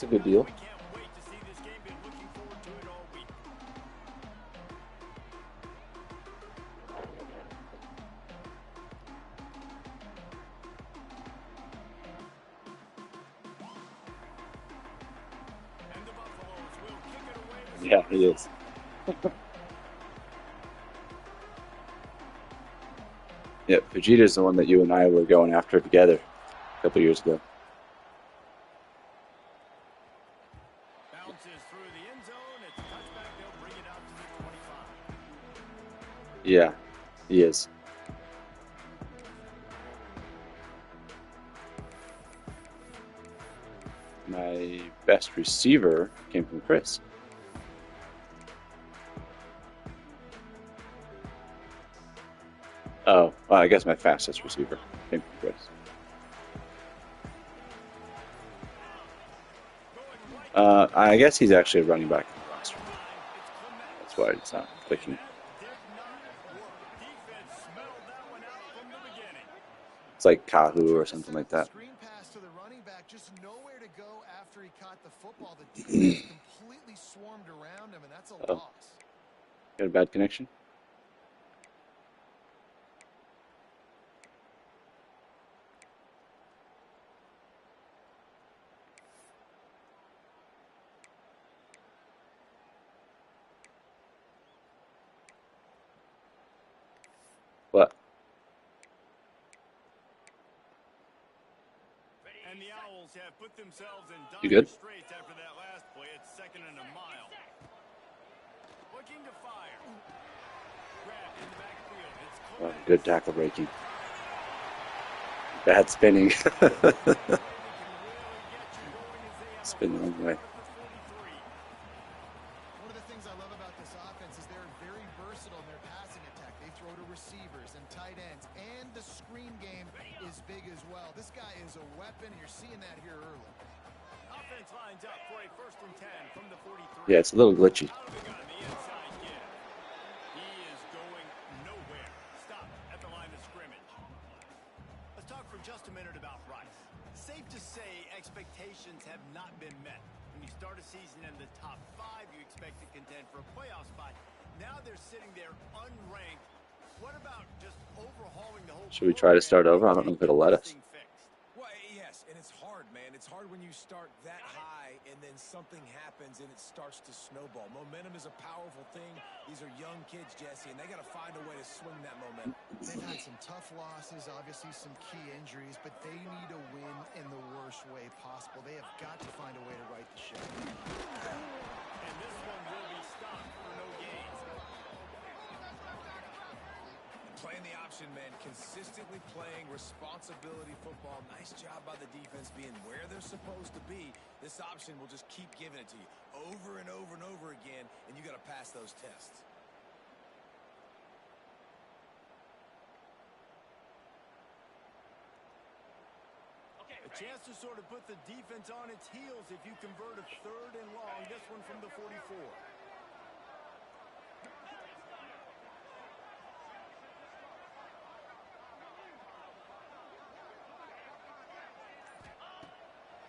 It's a good deal. We can't wait to see this game. Been looking forward to it all week. And the Buffaloes will kick it away to Yeah, start he us is. off. Yeah, Vegeta's the one that you and I were going after together a couple years ago. Bounces through the end zone. It's a touchback. They'll bring it out to the 25. Yeah, he is. My best receiver came from Chris. Oh, well, I guess my fastest receiver came from Chris. Going right I guess he's actually a running back in the roster. line. It's Clement. That's why it's not And clicking. that did not work. Defense smelled that one out from the beginning. It's like Kahu or something like that. Screen pass to the running back, just nowhere to go after he caught the football. The defense completely swarmed around him, and that's a Oh. loss. Got a bad connection? What? And the Owls have put themselves in You dire good? straits after that last play. It's 2nd and a mile. Looking to fire. Grabbed in the backfield. It's Oh, Clement. good tackle breaking. Bad spinning. They can really get you going as they have Spin the a wrong way. first down at the 43. One of the things I love about this offense is they're very versatile in their passing attack. They throw to receivers and tight ends, and the screen game is big as well. This guy is a weapon. You're seeing that here early. Offense lines up for a 1st and 10 from the 43. Yeah, it's a little glitchy. Out of the gun, the inside give. He is going nowhere. Stopped at the line of scrimmage. Let's talk for just a minute about Rice. Safe to say expectations have not been met. When you start a season in the top 5, you expect to contend for a playoff spot. Now they're sitting there unranked. What about just overhauling the whole Should we try to start over? I don't know if it'll let us. Thing fixed? Well, yes, and it's hard, man. It's hard when you start that high and then something happens and it starts to snowball. Momentum is a powerful thing. These are young kids, Jesse, and they got to find a way to swing that momentum. They've had some tough losses, obviously some key injuries, but they need to win in the worst way possible. They have got to find a way to right the ship. And this one will be stopped for no gain. Playing the option, man, consistently playing responsibility football. Nice job by the defense being where they're supposed to be. This option will just keep giving it to you over and over and over again, and you got to pass those tests. A chance to sort of put the defense on its heels if you convert a 3rd and long. This one from the 44.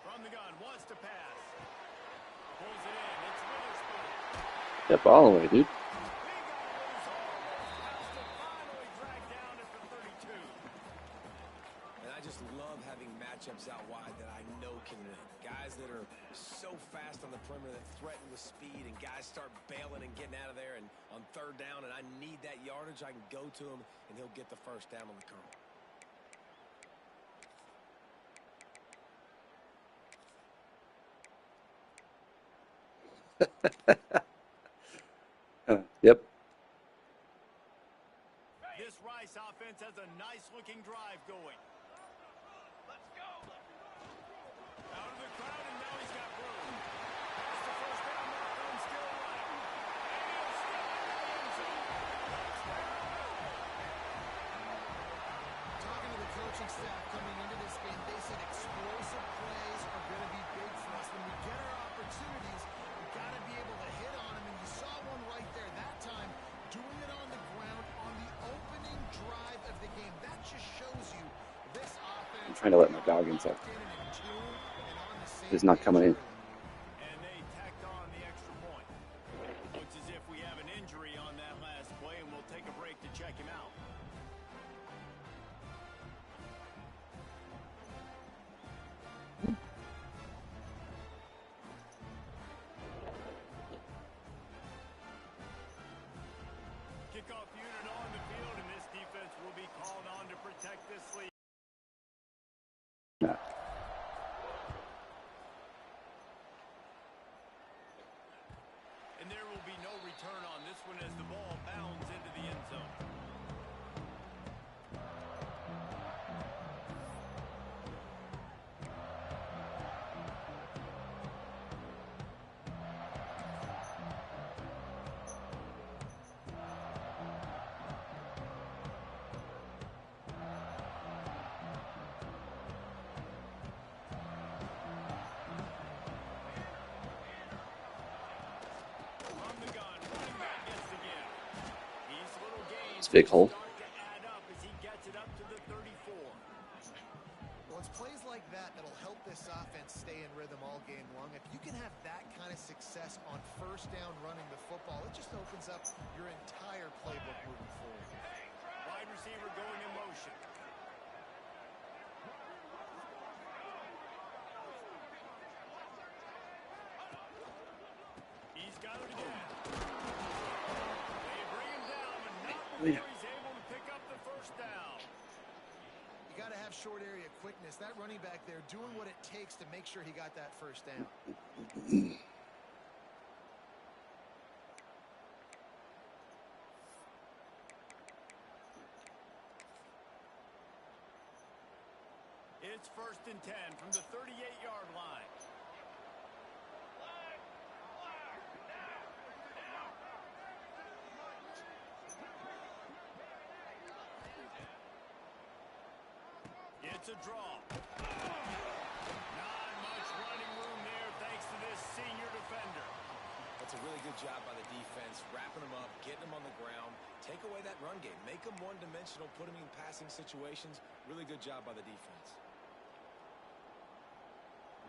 From the gun, wants to pass. Pulls it in. It's Witherspoon. Step all the way, dude. He got loose all the way. Has to finally drag down at the 32. And I just love having matchups out wide that I know can win. Guys that are so fast on the perimeter that threaten with speed, and guys start bailing and getting out of there. And on 3rd down, and I need that yardage, I can go to him, and he'll get the 1st down on the curl. Yep. This Rice offense has a nice-looking drive going. Let's go. Out of the crowd, and now he's got room. That's the 1st down marker and still running. And he'll step into the end zone. Talking to the coaching staff coming into this game, they said explosive plays are going to be big for us. When we get our opportunities, we got to be able to hit on them, and you saw one right there that time, doing it on the ground on the opening drive of the game. That just shows you this offense. I'm trying to let my dog inside. He's not coming in. return on this one as the ball bounds into the end zone. Big hole. Well, it's plays like that that'll help this offense stay in rhythm all game long. If you can have that kind of success on first down running the football, it just opens up your entire playbook moving forward. Wide receiver going in motion. He's got it again. They bring him down, and not before he's able to pick up the first down. You got to have short area quickness. That running back there doing what it takes to make sure he got that first down. It's 1st and 10 from the 38-yard line. It's a draw. Not much running room there thanks to this senior defender. That's a really good job by the defense, wrapping them up, getting them on the ground. Take away that run game. Make them one-dimensional, put them in passing situations. Really good job by the defense.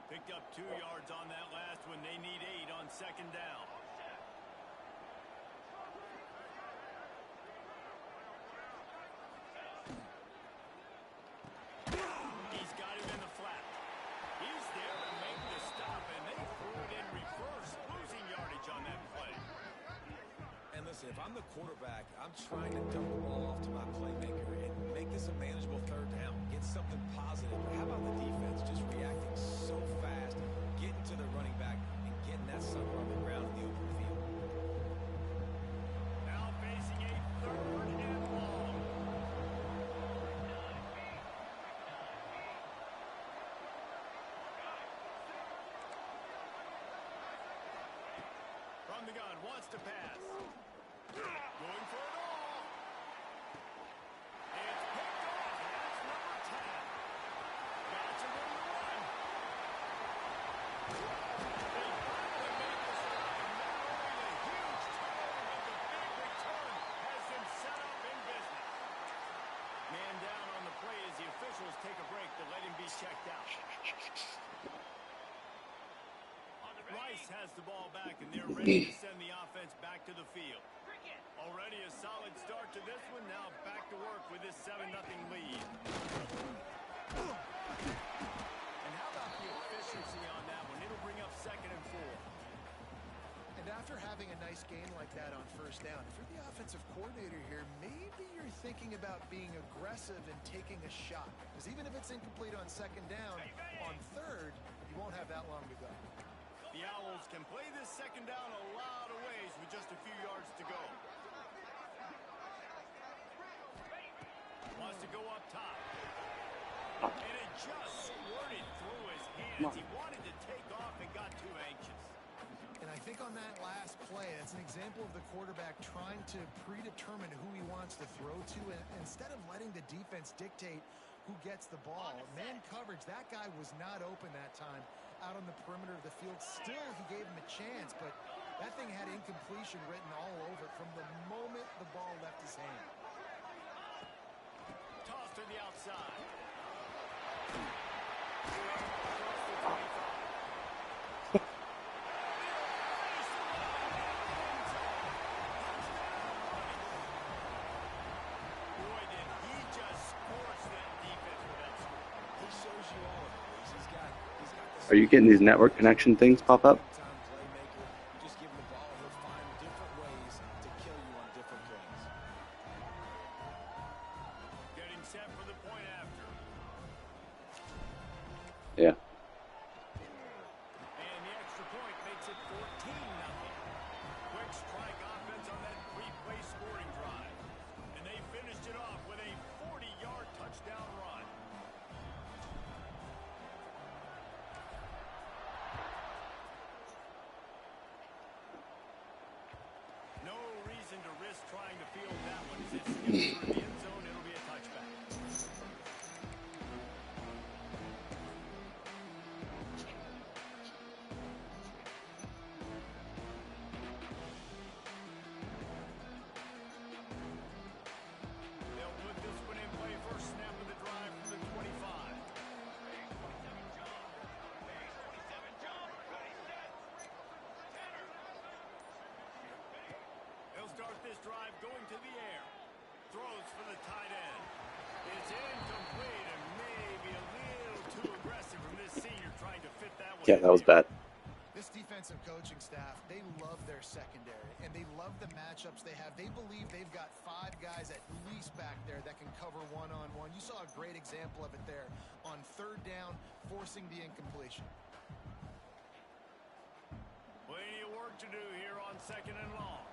Picked up 2 yards on that last one. They need 8 on 2nd down. He's got him in the flat. He's there to make the stop, and they threw it in reverse, losing yardage on that play. And listen, if I'm the quarterback, I'm trying to dump the ball off to my playmaker and make this a manageable 3rd down. Get something positive. But how about the defense just reacting so fast, getting to the running back, and getting that sucker on the ground in the open field? Now facing a 3rd and long. From the gun, wants to pass. Going for it all. It's picked off. That's number 10. Got to win the run. They finally made the stop, and not only the huge turnover, but the big return has them set up in business. Man down on the play as the officials take a break to let him be checked out. Rice has the ball back, and they're ready to send the offense back to the field. Already a solid start to this one. Now back to work with this 7-0 lead. And how about the efficiency on that one? It'll bring up 2nd and 4. And after having a nice game like that on first down, if you're the offensive coordinator here, maybe you're thinking about being aggressive and taking a shot. Because even if it's incomplete on 2nd down, on 3rd, you won't have that long to go. The Owls can play this 2nd down a lot of ways with just a few yards to go. Wants to go up top. And it just squirted through his hands. He wanted to take off and got too anxious. And I think on that last play, that's an example of the quarterback trying to predetermine who he wants to throw to, and instead of letting the defense dictate who gets the ball. Man coverage, that guy was not open that time out on the perimeter of the field. Still, he gave him a chance, but that thing had incompletion written all over it from the moment the ball left his hand. Toss to the outside. Are you getting these network connection things pop up? Just give him the ball, he'll find different ways to kill you on different plays. Getting set for the point after. Yeah. And the extra point makes it 14-0. Quick strike offense. field that one. As it skips through the end zone, it'll be a touchback. They'll put this one in play first snap of the drive from the 25. They'll start this drive going to the air. Throws for the tight end. It's incomplete and maybe a little too aggressive from this senior trying to fit that one. Yeah, that was bad. This defensive coaching staff, they love their secondary, and they love the matchups they have. They believe they've got 5 guys at least back there that can cover one-on-one. You saw a great example of it there on third down, forcing the incompletion. Plenty of work to do here on second and long.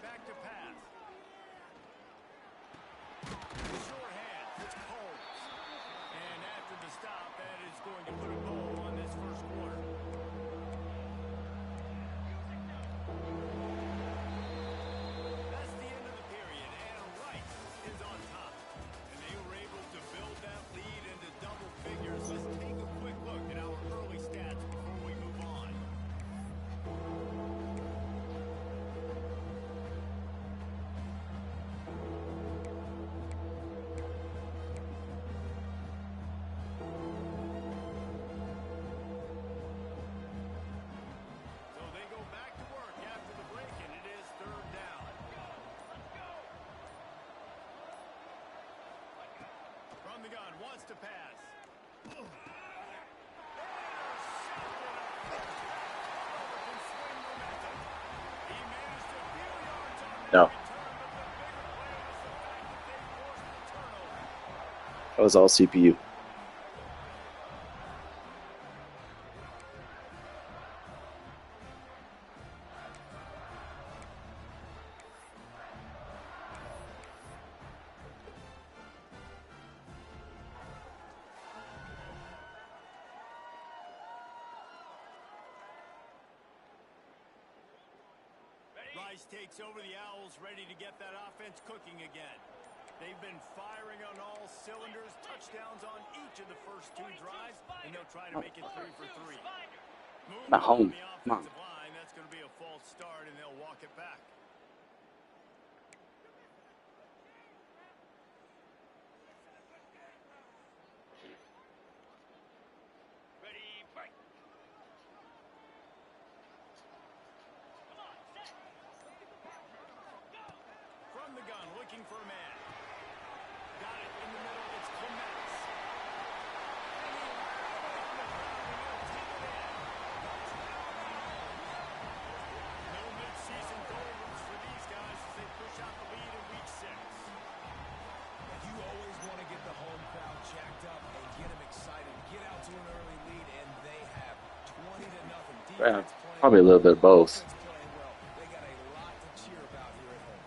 Back to pass. Sure hand. It's Coles. And after the stop, that is going to put a bow on this first quarter. That's the end of the period, and Rice is on top. And they were able to build that lead into double figures. Let's take a quick look at our early stats before we move on. So they go back to work after the break, and it is third down. From the gun, wants to pass. He managed a few yards on that No, return, but the bigger play was the fact that they forced the turnover. that was all CPU. Rice takes over the Owls, ready to get that offense cooking again. They've been firing on all cylinders, touchdowns on each of the first 2 drives, and they'll try to make it 3 for 3. Movement Mahomes, on the come on. offensive line, that's going to be a false start, and they'll walk it back. Ready, break. From the gun, looking for a man. Got it in the middle. It's Clements. And he will take it in. No midseason doldrums for these guys as they push out the lead in week 6. You always want to get the home crowd jacked up and get them excited. Get out to an early lead, and they have 20-0. Yeah, Defense playing probably a little bit of both. offense playing well. They got a lot to cheer about here at home.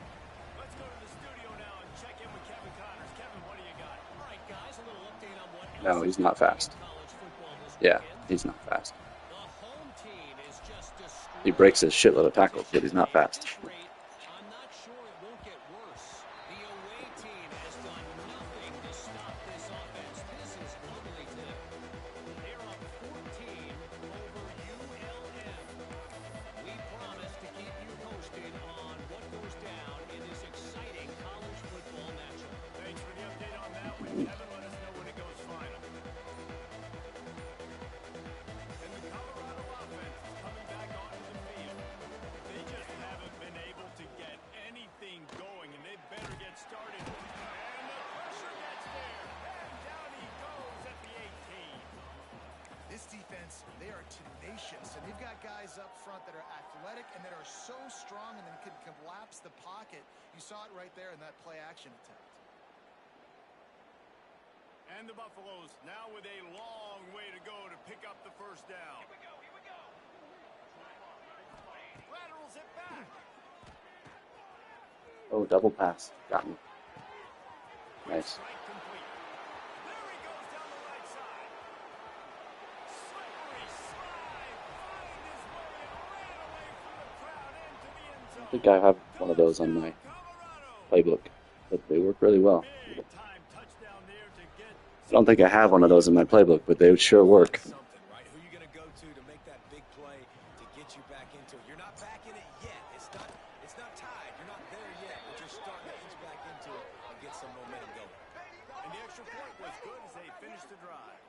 Let's go to the studio now and check in with Kevin Connors. Kevin, what do you got? All right, guys, a little update on what No, else he's is not happening fast. in college football this Yeah, weekend. he's not fast. The home team is just He breaks a shitload of tackles, but he's not At fast. this rate, I'm not sure it won't get worse. The away team has done nothing to stop this offense. This is ugly to them. They're up 14 over ULM. We promise to keep you posted on what goes down in this exciting college football matchup. Thanks for the update on that one, Kevin. Let us know when it goes final. And the Colorado offense is coming back onto the field. They just haven't been able to get anything going, and they better get started. And the pressure gets there. And down he goes at the 18. This defense, they are tenacious, and they've got guys up front that are athletic and that are so strong and then can collapse the pocket. You saw it right there in that play-action attempt. And the Buffaloes now with a long way to go to pick up the first down. Here we go. Laterals it back. Oh, double pass. Got me. Nice. Strike complete. There he goes down the right side. Slippery slide. Find his way and ran away from the crowd into the end zone. I think I have one of those on my Colorado. playbook, but they work really well. Big time touchdown there to get I don't think I have one of those in my playbook, but they would sure work. Something, right? Who you going to go to make that big play to get you back into it? You're not back in it yet. It's not tied. You're not there yet, but you're starting to inch back into it and get some momentum going. And the extra point was good as they finished the drive.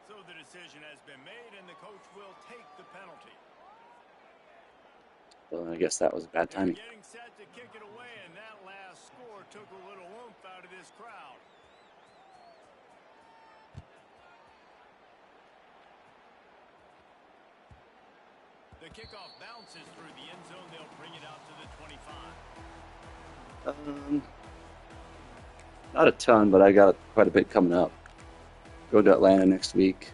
So the decision has been made, and the coach will take the penalty. Well, I guess that was bad They're timing. getting set to kick it away, and that last score took a little oomph out of this crowd. The kickoff bounces through the end zone. They'll bring it out to the 25. Not a ton, but I got quite a bit coming up. Go to Atlanta next week.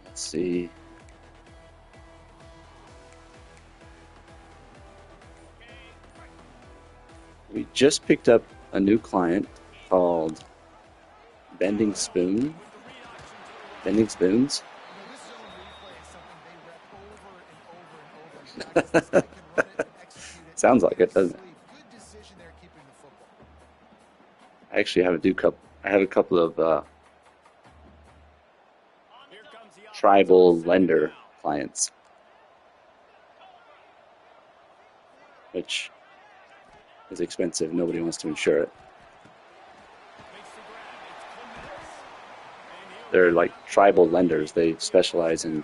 Let's see. We just picked up a new client called Bending Spoon. Bending Spoons. You know, this zone replay is something they rep over and over and over. This guy can run it and execute it. Sounds like it, doesn't it? Good decision there keeping the football. I actually have a couple of Here comes the tribal offense on lender second down. clients, which is expensive. Nobody wants to insure it. Makes the grab. It's Clements. And he'll They're like tribal lenders. They specialize in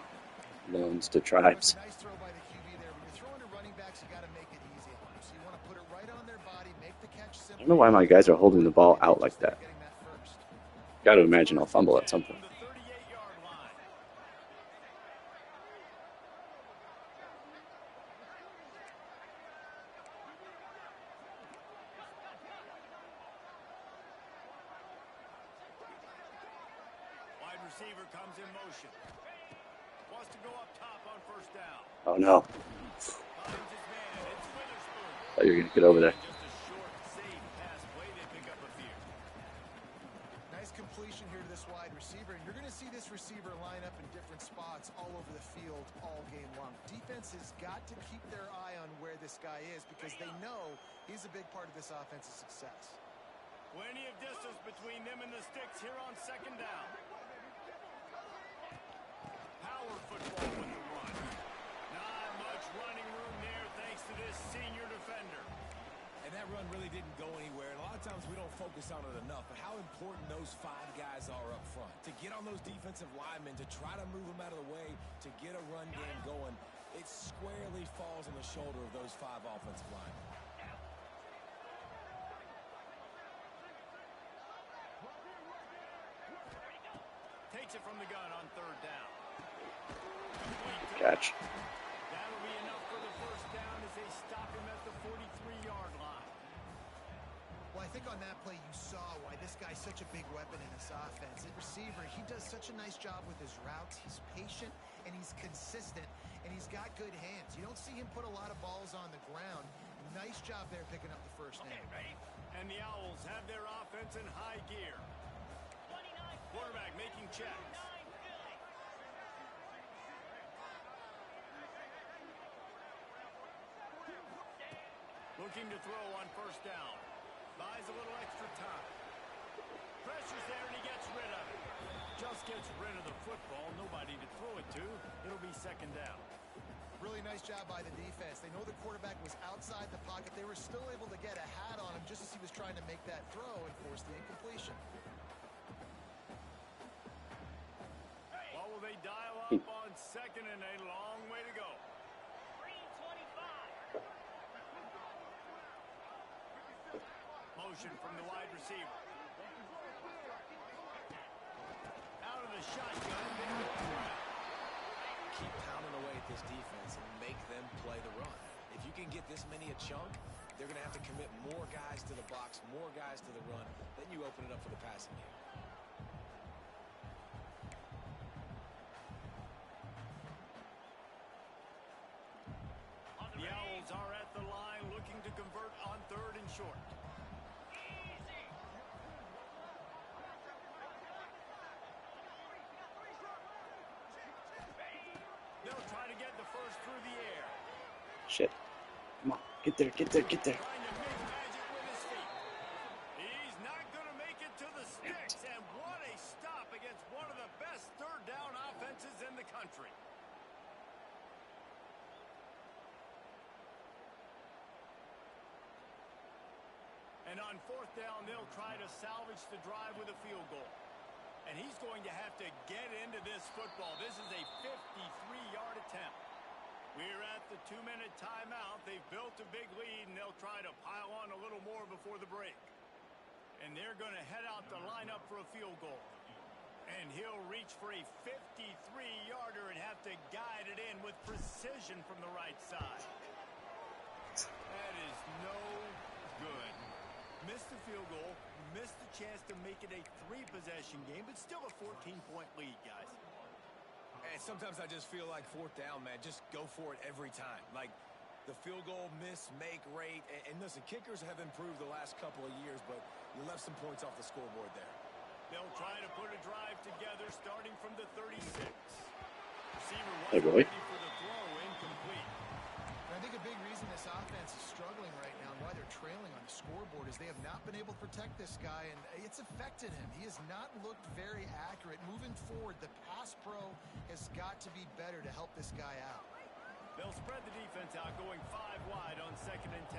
loans to That was tribes. a nice throw by the QB there. When you're throwing to running backs, you got to make it easy on them. So you want to put it right on their body, make the catch simple. I don't know why my guys are holding the ball out like that. Getting that first. Got to imagine I'll fumble at some point. from the 38-yard line. Wide receiver comes in motion. Wants to go up top on first down. Oh no! Finds his man. It's Witherspoon. Thought you were gonna get over there. Just a short, safe pass play. They pick up a few. Nice completion here to this wide receiver, and you're going to see this receiver line up in different spots all over the field all game long. Defense has got to keep their eye on where this guy is because they know he's a big part of this offense's success. Plenty of distance between them and the sticks here on second down. Power football with the run. Not much running room there thanks to this senior defender. And that run really didn't go anywhere. And a lot of times we don't focus on it enough, but how important those five guys are up front. To get on those defensive linemen, to try to move them out of the way, to get a run game going, it squarely falls on the shoulder of those five offensive linemen. Takes it from the gun on third down. Catch. That'll be enough for the first down as they stop him at the 43-yard line. Well, I think on that play you saw why this guy's such a big weapon in this offense. At receiver, he does such a nice job with his routes. He's patient and he's consistent and he's got good hands. You don't see him put a lot of balls on the ground. Nice job there picking up the first down. And the Owls have their offense in high gear. Quarterback making checks. Looking to throw on first down. Buys a little extra time. Pressure's there and he gets rid of it. Just gets rid of the football. Nobody to throw it to. It'll be second down. Really nice job by the defense. They know the quarterback was outside the pocket. They were still able to get a hat on him just as he was trying to make that throw and force the incompletion. What will they dial up on second and a long way to go? Motion from the wide receiver. Out of the shotgun. Keep pounding away at this defense and make them play the run. If you can get this many a chunk, they're going to have to commit more guys to the box, more guys to the run. Then you open it up for the passing game. The Owls are at the line looking to convert on third and short. They'll try to get the first through the air. Shit. Come on. Get there, get there, get there. Trying to make magic with his feet. He's not going to make it to the sticks. And what a stop against one of the best third down offenses in the country. And on fourth down, they'll try to salvage the drive with a field goal. And he's going to have to get into this football. This is a 53-yard attempt. We're at the 2-minute timeout. They've built a big lead, and they'll try to pile on a little more before the break. And they're going to head out the lineup for a field goal. And he'll reach for a 53-yarder and have to guide it in with precision from the right side. That is no good. Missed the field goal, missed the chance to make it a 3-possession game, but still a 14-point lead, guys. And sometimes I just feel like fourth down, man, just go for it every time. Like the field goal miss, make rate. And listen, kickers have improved the last couple of years, but you left some points off the scoreboard there. They'll try to put a drive together starting from the 36. Receiver Hey, was boy. ready for the throw, incomplete. I think a big reason this offense is struggling right now and why they're trailing on the scoreboard is they have not been able to protect this guy, and it's affected him. He has not looked very accurate. Moving forward, the pass pro has got to be better to help this guy out. They'll spread the defense out, going 5 wide on 2nd and 10.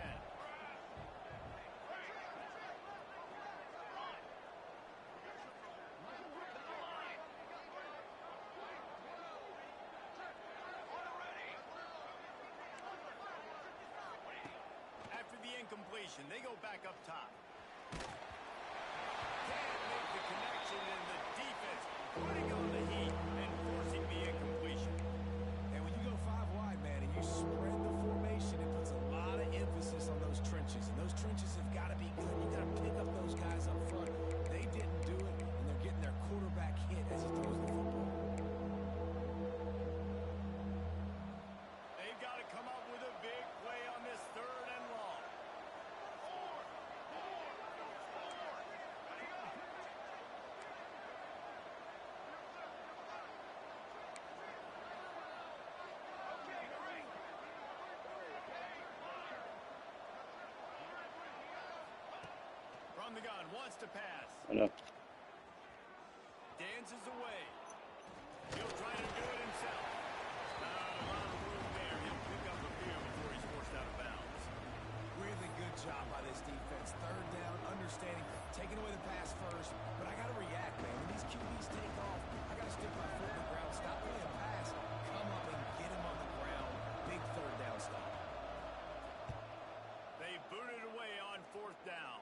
Incompletion. They go back up top. Can't make the connection, and the defense putting on the heat and forcing the incompletion. And when you go 5 wide, man, and you spread the formation, it puts a lot of emphasis on those trenches. And those trenches have got to be good. You got to pick up those guys up front. They didn't do it, and they're getting their quarterback hit as he throws the football. They've got to come up with a big play on this 3rd and long. From the gun, wants to pass. I know. Dances away. He'll try to do it himself. Not a lot of room there. He'll pick up a few before he's forced out of bounds. Really good job by this defense. 3rd down, understanding, taking away the pass first. But I got to react, man. When these QBs take off, I got to stick my foot in the ground, stop playing pass, come up and get him on the ground. Big 3rd down stop. They booted away on 4th down.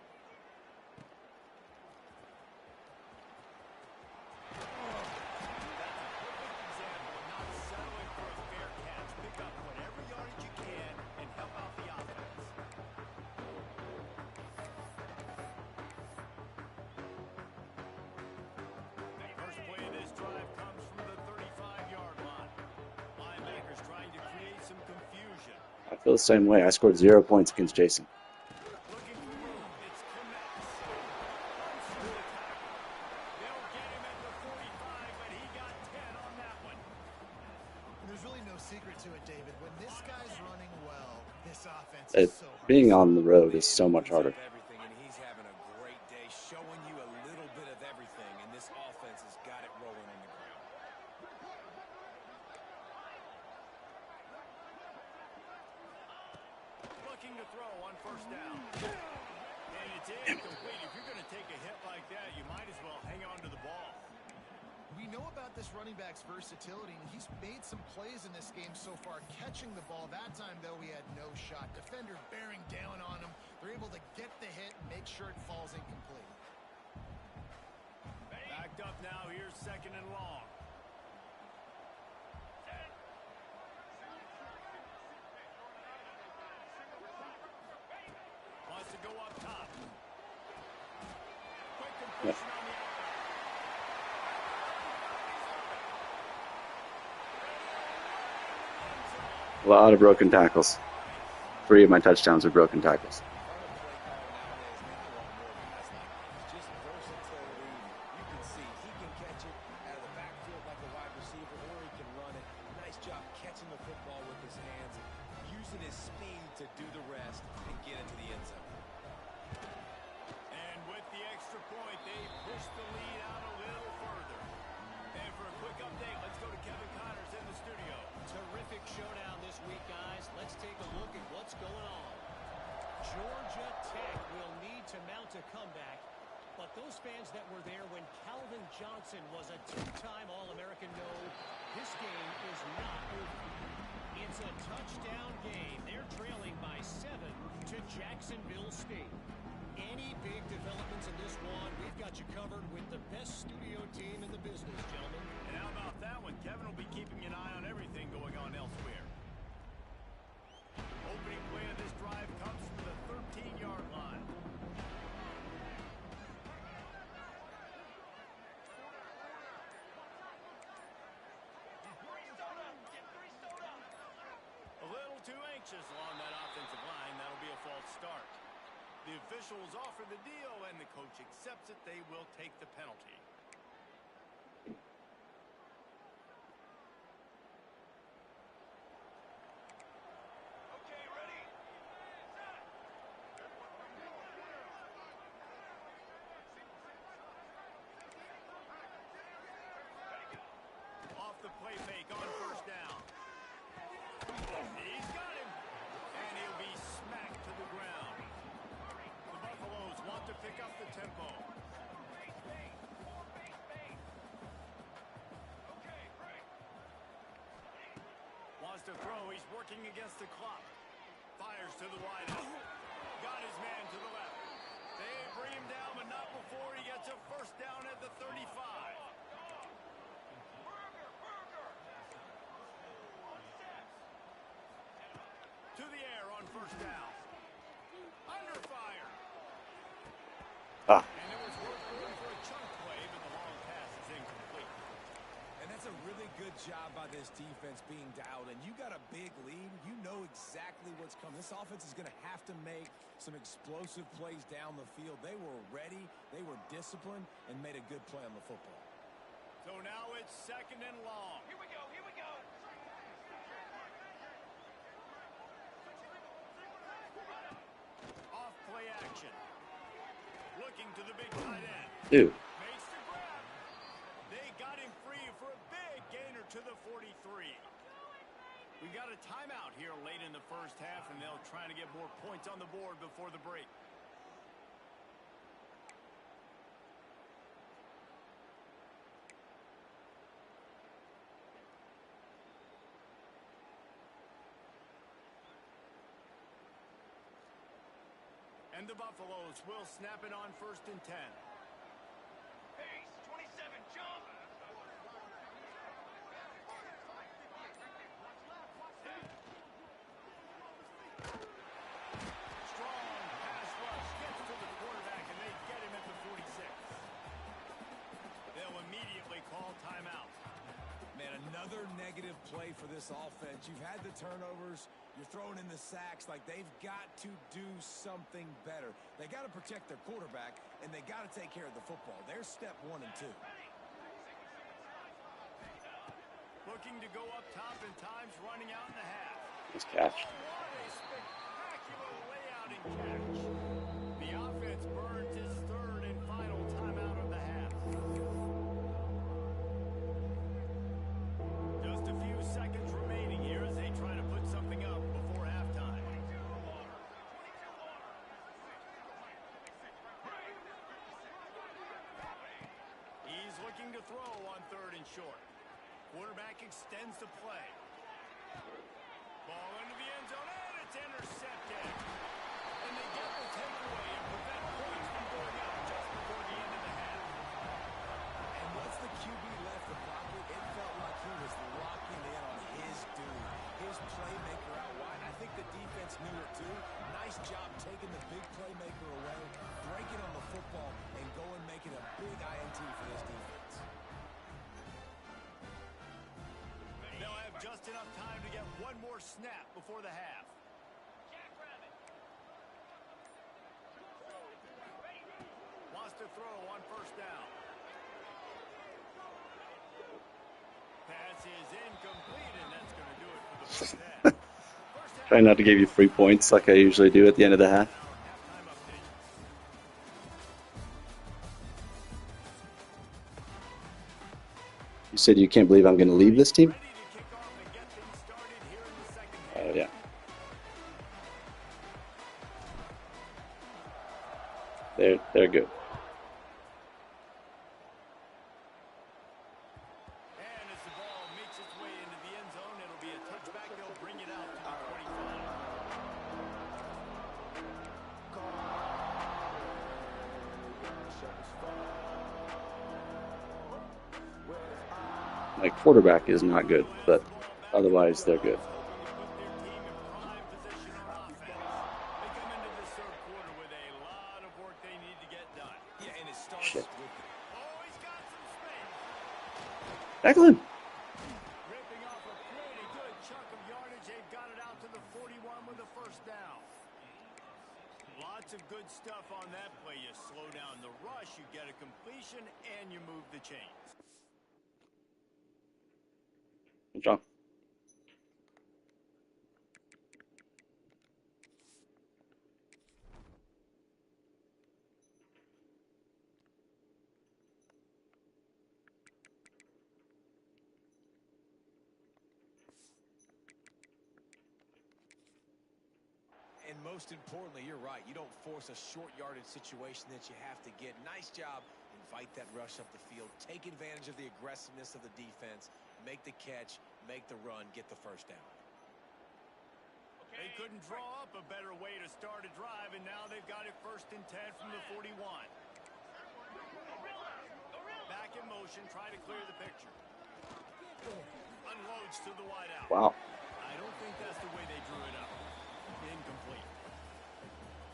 I feel the same way. I scored 0 points against Jason. Looking for room. It's Kmetz. Runs through the tackle. They'll get him at the 45, but he got 10 on that one. There's really no secret to it, David. When this guy's running well, this offense It, is so hard. being on the road is so much harder. Everything, and he's having a great day, showing you a little bit of everything, and this offense has got it rolling on the ground. Looking to throw on 1st down. And it's incomplete. If you're going to take a hit like that, you might as well hang on to the ball. We know about this running back's versatility, and he's made some plays in this game so far, catching the ball. That time, though, he had no shot. Defender bearing down on him. They're able to get the hit and make sure it falls incomplete. Backed up now. Here's 2nd and long. Wants to go up top. Quick completion on the A lot of broken tackles. 3 of my touchdowns are broken tackles. catching the football with his hands, using his speed to do the rest and get into the end zone. And with the extra point, they push the lead out a little further. And for a quick update, let's go to Kevin Connors in the studio. Terrific showdown this week, guys. Let's take a look at what's going on. Georgia Tech will need to mount a comeback, but those fans that were there when Calvin Johnson was a two-time All-American know this game is not over. It's a touchdown game. They're trailing by 7 to Jacksonville State. Any big developments in this one, we've got you covered with the best studio team in the business, gentlemen. And how about that one? Kevin will be keeping an eye on everything going on elsewhere. Opening play of this drive comes from the 13-yard line. A little too anxious along that offensive line. That'll be a false start. The officials offer the deal, and the coach accepts it. They will take the penalty. Okay, ready? Off the play fake on first down. He's got him. And he'll be smacked to the ground. The Buffaloes want to pick up the tempo. Wants to throw. He's working against the clock. Fires to the wideout. Got his man to the left. They bring him down, but not before he gets a first down at the 35. To the air on first down. Under fire. Ah, And it was worth going for a chunk play, but the long pass is incomplete. And that's a really good job by this defense being dialed. And you got a big lead. You know exactly what's coming. This offense is going to have to make some explosive plays down the field. They were ready, they were disciplined, and made a good play on the football. So now it's second and long. Here we go, here we go. Off play action. Looking to the big tight end. dude. Makes the grab. They got him free for a big gainer to the 43. We got a timeout here late in the first half, and they'll try to get more points on the board before the break. And the Buffaloes will snap it on first and 10. Pace, 27, jump. Strong pass rush gets to the quarterback, and they get him at the 46. They'll immediately call timeout. Man, another negative play for this offense. You've had the turnovers. You're throwing in the sacks. Like, they've got to do something better. They got to protect their quarterback, and they got to take care of the football. There's step 1 and 2. Looking to go up top, and time's running out in the half. Nice catch. Oh, what a spectacular layout and catch. The offense burns his third and final timeout of the half. Just a few seconds remaining here as they try to put something up before halftime. He's looking to throw on third and short. Quarterback extends the play. Ball into the end zone, and it's intercepted. And they get the takeaway and prevent points from going out just before the end of the half. And once the QB left the pocket, it felt like he was locking in on his dude, his playmaker out wide. I think the defense knew it too. Nice job taking the big playmaker away, breaking on the football, and going making a big INT for this defense. They'll have just enough time to get one more snap before the half. Wants to throw on first down. Pass is incomplete, and that's going to do it for Try not to give you free points like I usually do at the end of the half. You said you can't believe I'm going to leave this team? Oh, yeah. They're good. And as the ball makes its way into the end zone, it'll be a touchback. They'll bring it out to the 25. My quarterback is not good, but otherwise they're good. Shit. Tackle him. Ripping off a pretty good chunk of yardage. They've got it out to the 41 with a first down. Lots of good stuff on that play. You slow down the rush, you get a completion, and you move the chains. John. And most importantly, you're right. You don't force a short yardage situation that you have to get. Nice job. Invite that rush up the field. Take advantage of the aggressiveness of the defense. Make the catch. Make the run. Get the first down. They couldn't draw up a better way to start a drive, and now they've got it 1st and 10 from the 41. Back in motion. Try to clear the picture. Unloads to the wideout. Wow. I don't think that's the way they drew it up. Incomplete.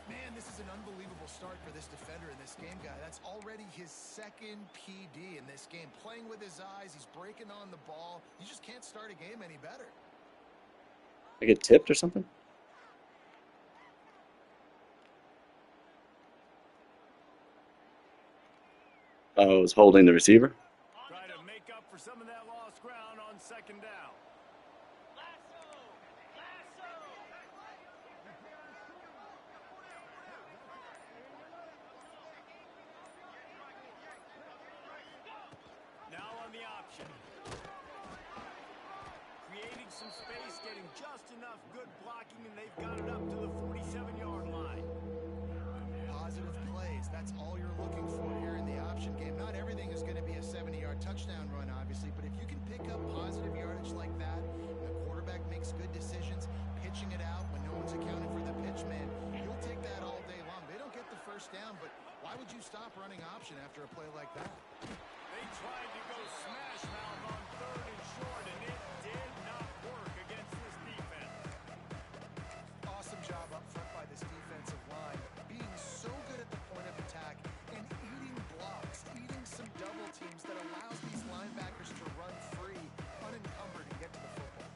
Man, this is an unbelievable start for this defender in this game, guy. That's already his 2nd PD in this game. Playing with his eyes, he's breaking on the ball. You just can't start a game any better. I get tipped or something? Oh, I was holding the receiver? Try to make up for some of that lost ground on 2nd down. Now on the option. Creating some space, getting just enough good blocking, and they've got it up to the 47-yard line. Positive plays, that's all you're looking for here in the option game. Not everything is going to be a 70-yard touchdown run, obviously, but if you can pick up positive yardage like that, and the quarterback makes good decisions, pitching it out when no one's accounting for the pitch man, you'll take that all day long. They don't get the first down, but why would you stop running option after a play like that? They tried to go smash mouth on 3rd and short, and it did not work against this defense. Awesome job up front by this defensive line, being so good at the point of attack and eating blocks, eating some double teams that allows these linebackers to run free, unencumbered, and get to the football.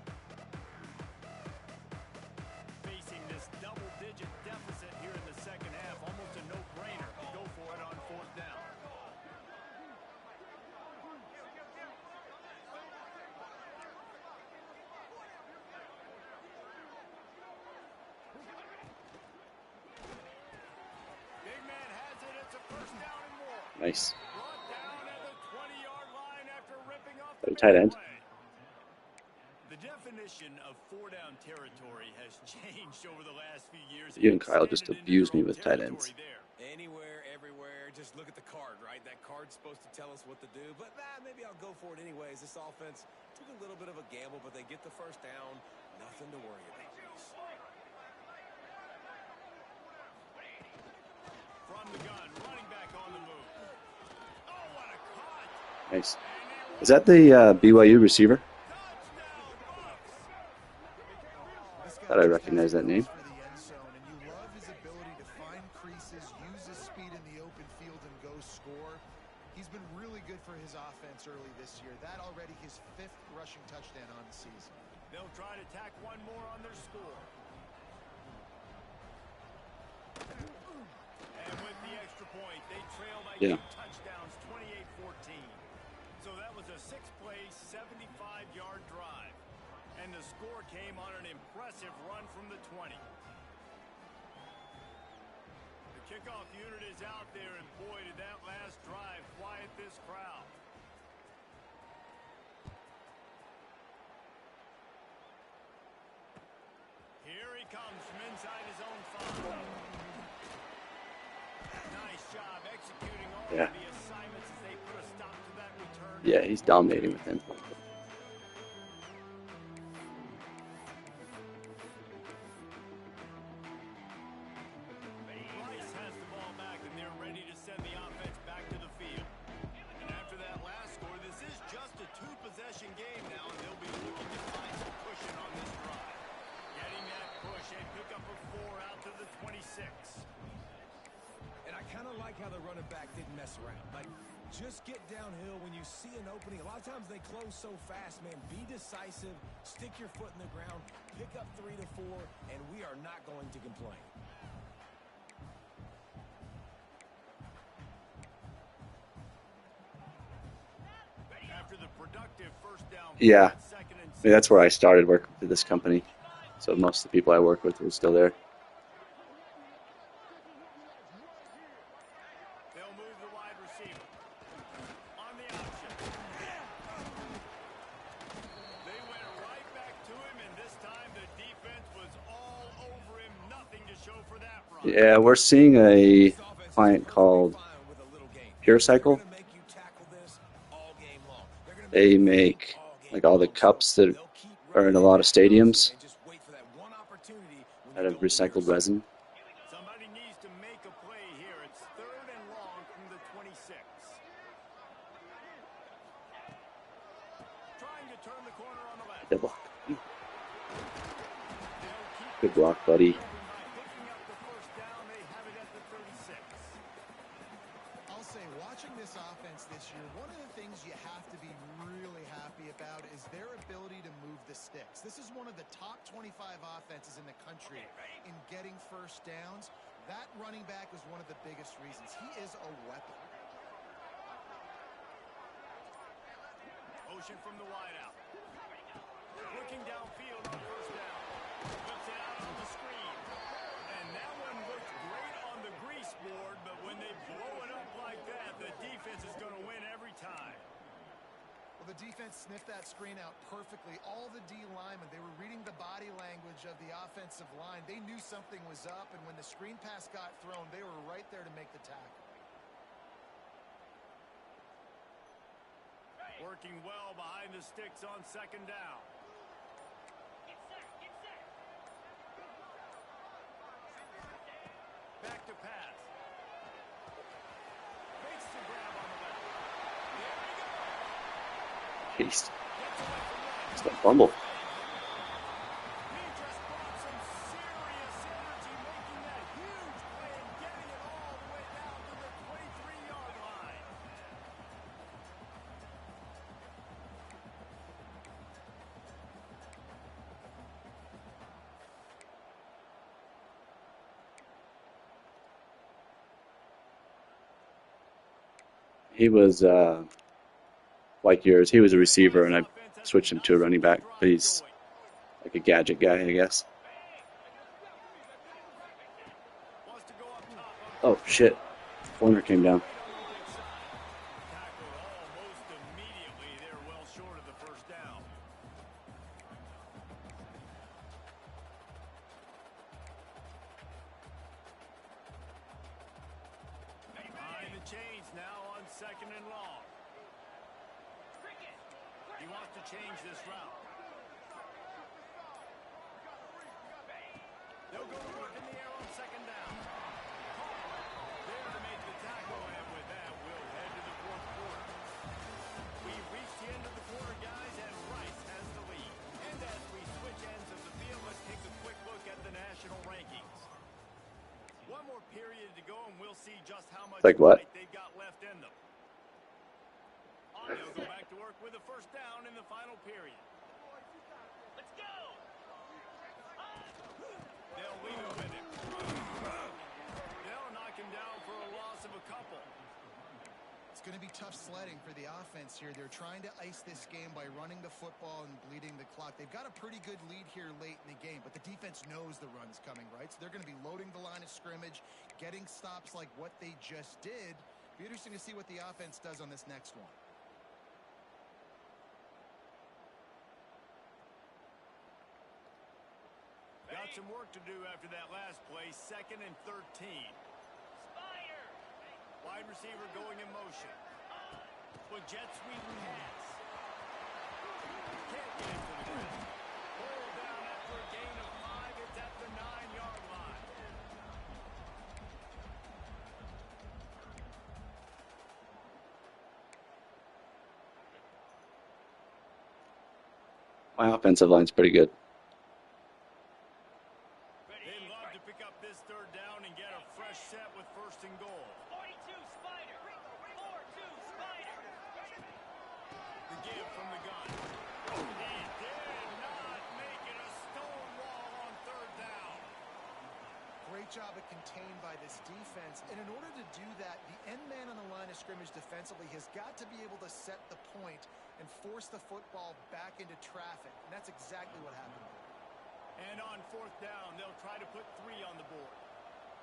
Facing this double-digit deficit here in the 2nd half, almost a no-brainer to go for it on 4th down. Big man has it. It's a 1st down and more. Nice. Brought down at the 20-yard line after ripping off Got a the tight end. play. The definition of 4-down territory has changed over the last few years. You and Kyle just Extended into abused me their own with tight ends. territory there. Anywhere, everywhere. Just look at the card, right? That card's supposed to tell us what to do. But maybe I'll go for it anyways. This offense took a little bit of a gamble, but they get the first down. Nothing to worry about. From the gun, running back on the move. Oh, what a cut! Nice. Is that the BYU receiver? Thought I recognized that name. For the end zone, and you love his ability to find creases, use his speed in the open field, and go score. He's been really good for his offense early this year. That already his 5th rushing touchdown on the season. They'll try to tack one more on their score. And with the extra point, they trail by 2 touchdowns, 28-14. So that was a 6-play, 75-yard drive. And the score came on an impressive run from the 20. The kickoff unit is out there, and boy, did that last drive quiet this crowd. Here he comes from inside his own 5. Nice job executing all Yeah. of the assignments as they put a stop to that return. Yeah, he's dominating with him. Rice has the ball back, and they're ready to send the offense back to the field. And after that last score, this is just a 2-possession game now, and they'll be looking to find some cushion on this drive. Getting that push, a pickup of 4 out to the 26. And I kind of like how the running back didn't mess around. Like, just get downhill when you see an opening. A lot of times they close so fast, man. Be decisive, stick your foot in the ground, pick up 3 to 4, and we are not going to complain. After the productive first down, Yeah. second and I mean, that's where I started working for this company. So most of the people I work with were still there. they'll move the wide receiver. On the option. They went right back to him, and this time the defense was all over him. Nothing to show for that run. Yeah, we're seeing a client called Pure Cycle. They make like all the cups that are in a lot of stadiums out of recycled resin. Somebody needs to make a play here. It's 3rd and long from the 26. Trying to turn the corner on the left. Good block. They'll keep Good block, buddy. by picking up the first down. They have it at the 36. I'll say, watching this offense this year, one of the things you have to be really happy about is their ability to move the sticks. This is one of the top 25 offenses in the country in getting first downs. That running back is one of the biggest reasons. He is a weapon. Motion from the wideout. Looking downfield on first down. Puts it out on the screen. And that one looks great on the grease board, but when they blow it up like that, the defense is going to win every time. Well, the defense sniffed that screen out perfectly. All the D linemen, they were reading the body language of the offensive line. They knew something was up, and when the screen pass got thrown, they were right there to make the tackle. Working well behind the sticks on second down. Back to pass. Makes the grab on the left. There we go. Jeez. Gets away from right. It's a fumble. He just brought some serious energy, making that huge play and getting it all the way down to the 23-yard line. He was like yours. He was a receiver, and I switched him to a running back. But he's like a gadget guy, I guess. Wants to go up top Oh on shit! Corner came down. tackle almost immediately. They're well short of the first down. Behind the chains now on second and long. He wants to change this route. They'll go to work in the air on second down. There to make the tackle, and with that, we'll head to the fourth quarter. We've reached the end of the quarter, guys, and Rice has the lead. And as we switch ends of the field, let's take a quick look at the national rankings. One more period to go, and we'll see just how much Like what? fight they've got left in them. They'll go back to work with a first down in the final period. Let's go! They'll leave it with him. They'll knock him down for a loss of a couple. It's going to be tough sledding for the offense here. They're trying to ice this game by running the football and bleeding the clock. They've got a pretty good lead here late in the game, but the defense knows the run's coming, right? So they're going to be loading the line of scrimmage, getting stops like what they just did. Be interesting to see what the offense does on this next one. Got some work to do after that last play. 2nd and 13. Wide receiver going in motion. With jet sweep pass. Can't get it to the ground. Pulled down after a gain of 5. It's at the 9-yard line. My offensive line's pretty good. They'd love to pick up this 3rd down and get a fresh set with 1st and goal. 42 Spider. 4-2 Spider. The give from the gun. He did not make it a stone wall on 3rd down. Great job at contained by this defense. And in order to do that, the end man on the line of scrimmage defensively has got to be able to set the point and force the football back into traffic. And that's exactly what happened there. And on 4th down, they'll try to put 3 on the board.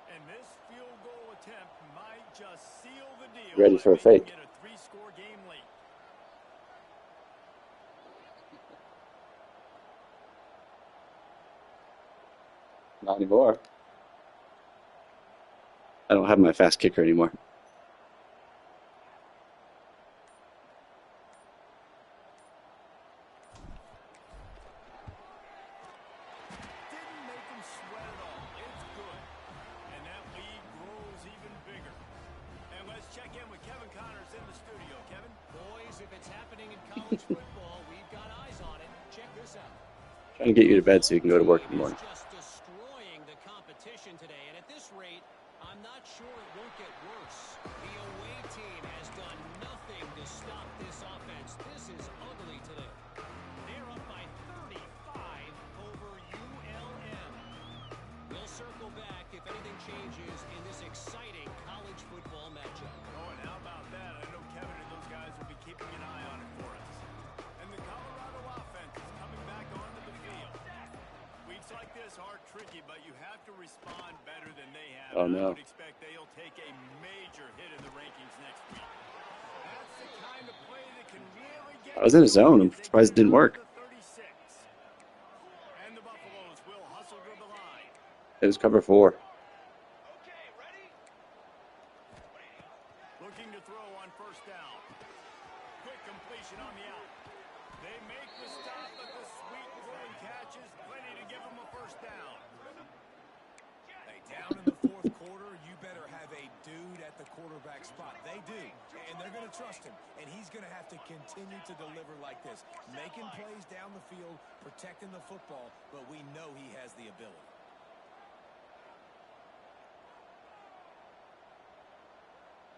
And this field goal attempt might just seal the deal. Ready for a fake. Get a 3-score game late. Not anymore. I don't have my fast kicker anymore. Didn't make him sweat at all. It's good. And that lead grows even bigger. And let's check in with Kevin Connors in the studio. Kevin? Boys, if it's happening in college football, we've got eyes on it. Check this out. Trying to get you to bed so you can go to work in the morning. Just destroying the competition today, and at this rate, I'm not sure it won't get worse. The away team has done nothing to stop this offense. This is ugly today. They're up by 35 over ULM. We'll circle back if anything changes in this exciting college football matchup. Oh, and how about that? I know Kevin and those guys will be keeping an eye on it for us. And the Colorado offense is coming back onto the field. Weeks like this are tricky, but you have to respond better than they have. Oh, And no. I would expect they'll take a major hit in the rankings next week. That's the kind of play that can really get I was in a zone. I'm surprised it didn't work. 36. And the Buffaloes will hustle to the line. It was cover 4. Looking to throw on 1st down. Quick completion on the out. They make the stop, but the sweet throwing catch is plenty to give them a 1st down. Hey, down in the 4th quarter, you better have a dude at the quarterback spot. They do, and they're going to trust him. And he's going to have to continue to deliver like this, making plays down the field, protecting the football, but we know he has the ability.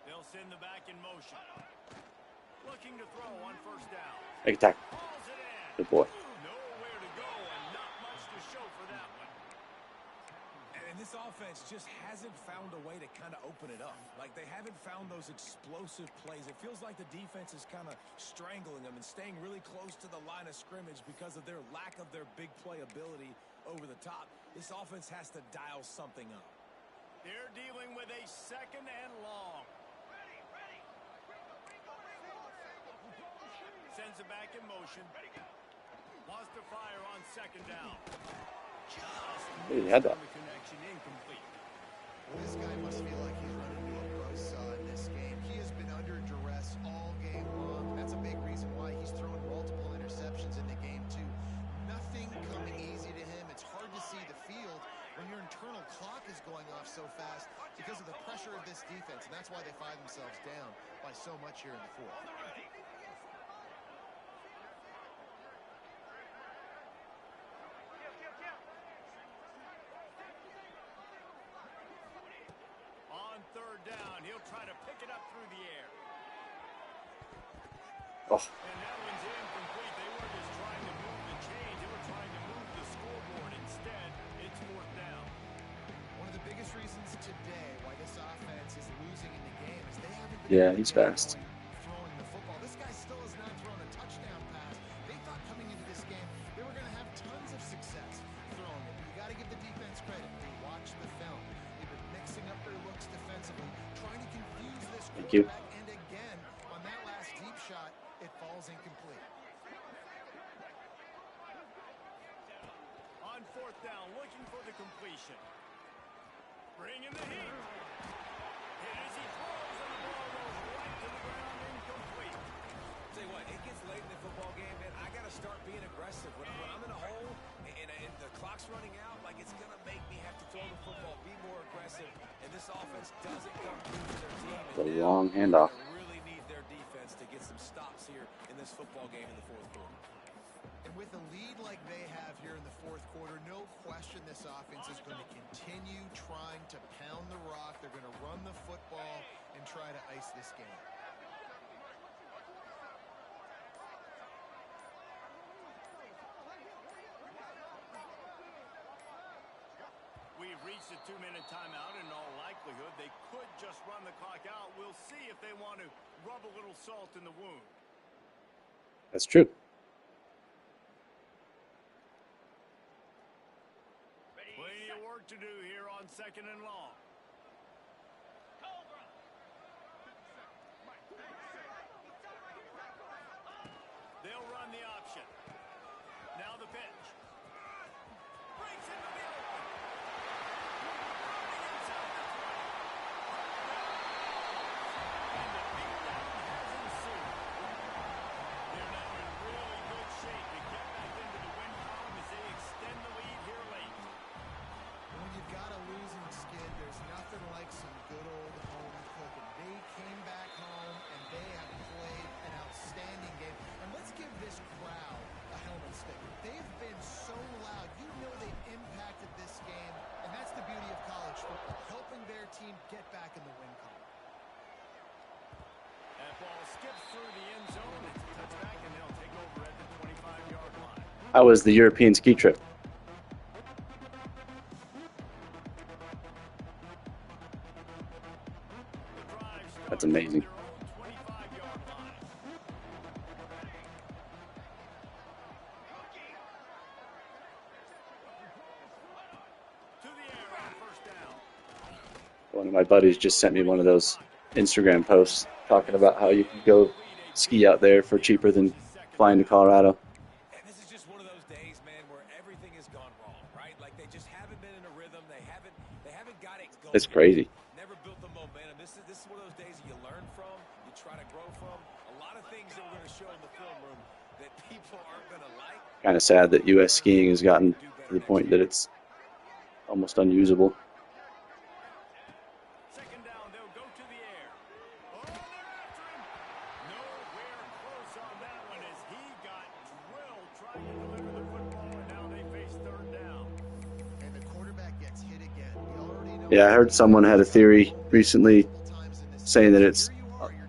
They'll send the back in motion. Looking to throw on 1st down. Make attack. Calls it in. Good boy. Nowhere to go and not much to show for that one. And this offense just hasn't found a way to kind of open it up. Like, they haven't found those explosive plays. It feels like the defense is kind of strangling them and staying really close to the line of scrimmage because of their lack of their big play ability over the top. This offense has to dial something up. They're dealing with a 2nd and long. Sends it back in motion. Wants to fire on 2nd down. He had that. The connection incomplete. This guy must feel like he's running into a buzzsaw in this game. He has been under duress all game long. And that's a big reason why he's throwing multiple interceptions in the game, too. Nothing coming easy to him. It's hard to see the field when your internal clock is going off so fast because of the pressure of this defense. And that's why they find themselves down by so much here in the 4th. On 3rd down, he'll try to pick it up through the air. Oh, And that one's incomplete. They weren't just trying to move the chains. They were trying to move the scoreboard. Instead, it's 4th down. One of the biggest reasons today why this offense is losing in the game is they haven't been Yeah, able to he's get fast. going Thank you. And again, on that last deep shot, it falls incomplete. On fourth down, looking for the completion. Bringing the heat. Hit as he throws, and the ball goes right to the ground, incomplete. Tell you what, it gets late in the football game, man. I got to start being aggressive. When I'm in a hole and the clock's running out, like it's going to make me have to throw the football, be more aggressive. And this offense doesn't come through for their team. The And now long handoff. they really need their defense to get some stops here in this football game in the fourth quarter. And with a lead like they have here in the fourth quarter, no question this offense is going to continue trying to pound the rock. They're going to run the football and try to ice this game. We've reached a 2-minute timeout. In all likelihood, they could just run the clock out. We'll see if they want to rub a little salt in the wound. That's true. Plenty of work to do here on 2nd and long. They'll run the option. Now the pitch. Breaks into the open. Running inside the 20. And the beatdown has ensued. They're now in really good shape to get back into the win column as they extend the lead here late. When you've got a losing skid, there's nothing like some good old home cooking. They came back home, and they have played an outstanding game. And let's give this crowd a helmet sticker. They've been so loud. You know they've impacted this game, and that's the beauty of college football, helping their team get back in the win column. That ball skips through the end zone. It's a touchback, and they'll take over at the 25-yard line. How was the European ski trip? That's amazing. One of my buddies just sent me one of those Instagram posts talking about how you can go ski out there for cheaper than flying to Colorado. And this is just one of those days, man, where everything has gone wrong, right? Like they just haven't been in a rhythm. They haven't got it going. It's crazy. Never built the momentum. This is one of those days you learn from, you try to grow from. A lot of things that we're going to show in the film room that people aren't going to like. Kind of sad that U.S. skiing has gotten to the point that it's almost unusable. Second down, they'll go to the air. Oh, they're after him. Nowhere close on that one as he got drilled trying to deliver the football, and now they face third down. And the quarterback gets hit again. We already know. Yeah, I heard someone had a theory recently saying that it's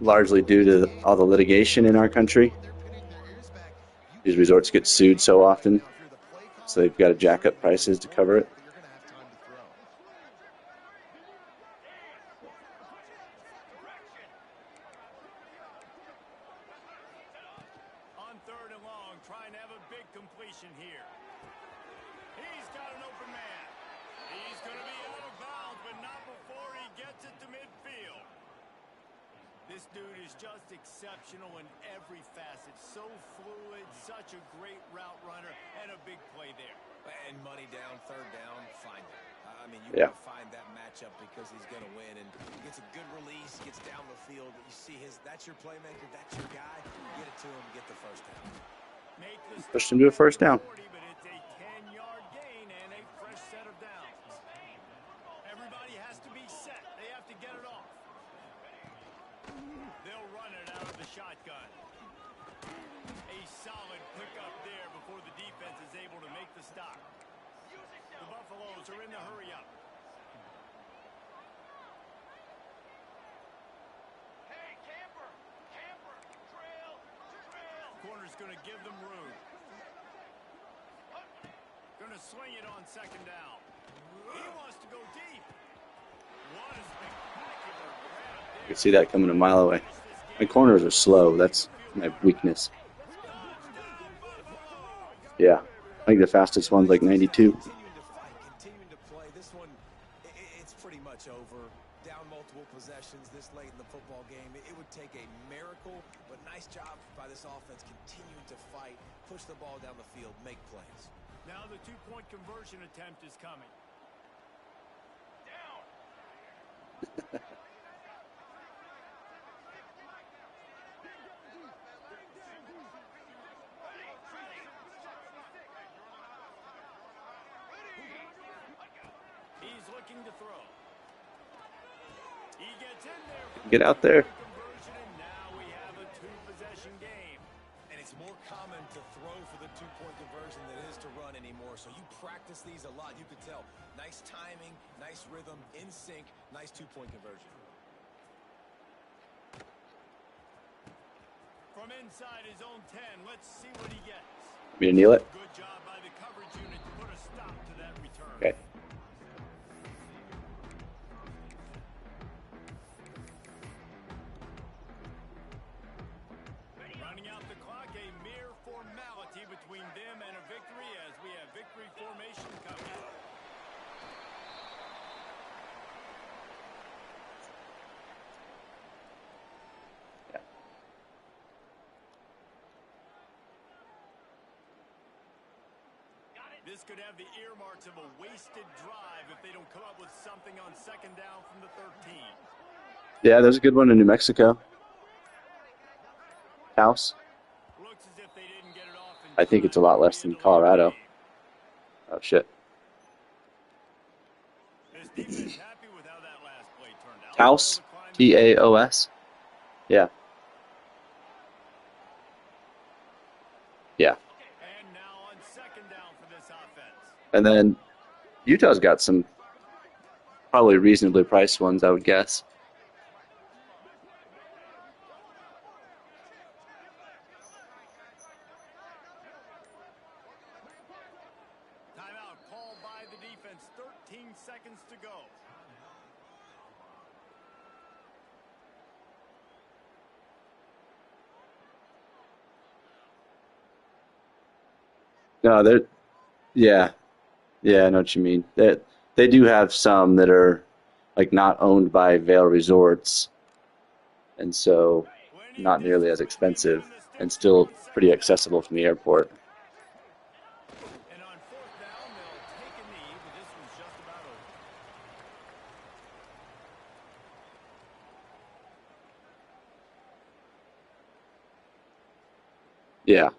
largely due to all the litigation in our country. These resorts get sued so often, so they've got to jack up prices to cover it. On third and long, trying to have a big completion here. He's got an open man. He's going to be out of bounds, but not before he gets it to midfield. This dude is just exceptional in every facet. So fluid, such a great route runner, and a big play there. And money down, third down, find him. I mean, you Yeah. got to find that matchup because he's going to win. And he gets a good release, gets down the field. You see that's your playmaker, that's your guy. Get it to him, get the first down. Make the Pushed him to a first down. 40, but it's a 10-yard gain and a fresh set of downs. Everybody has to be set. They have to get it off. They'll run it out of the shotgun. A solid pickup there before the defense is able to make the stop. The Buffaloes are in the hurry-up. Corner's going to give them room. Going to swing it on second down. He wants to go deep. What a spectacular grab there. You can see that coming a mile away. My corners are slow. That's my weakness. Yeah, I think the fastest one's like 92. Continuing to fight, continuing to play. This one, it's pretty much over. down multiple possessions this late in the football game. It would take a miracle, but nice job by this offense continuing to fight, push the ball down the field, make plays. Now the two-point conversion attempt is coming. He's looking to throw. He gets in there for Get the out there. two-point conversion, and now we have a two-possession game. And it's more common to throw for the two-point conversion than it is to run anymore. So you practice these a lot. You could tell. Nice timing, nice rhythm, in sync, nice two-point conversion. From inside his own 10, let's see what he gets. Want me to kneel it? Good job by the coverage unit to put a stop to that return. Okay. Running out the clock, a mere formality between them and a victory as we have victory formation coming. This could have the earmarks of a wasted drive if they don't come up with something on second down from the 13. Yeah, there's a good one in New Mexico. House. Looks as if they didn't get it off in I think it's a lot less than Colorado. Oh, shit. This defense happy with how that last play turned out. Taos. Taos. Yeah. Yeah. And now on second down for this offense. And then Utah's got some probably reasonably priced ones, I would guess. Timeout called by the defense. 13 seconds to go. No, they're, yeah. Yeah, I know what you mean. They do have some that are like not owned by Vail Resorts, and so not nearly as expensive and still pretty accessible from the airport. And on fourth down, they'll take a knee, but this one's just about over. Yeah.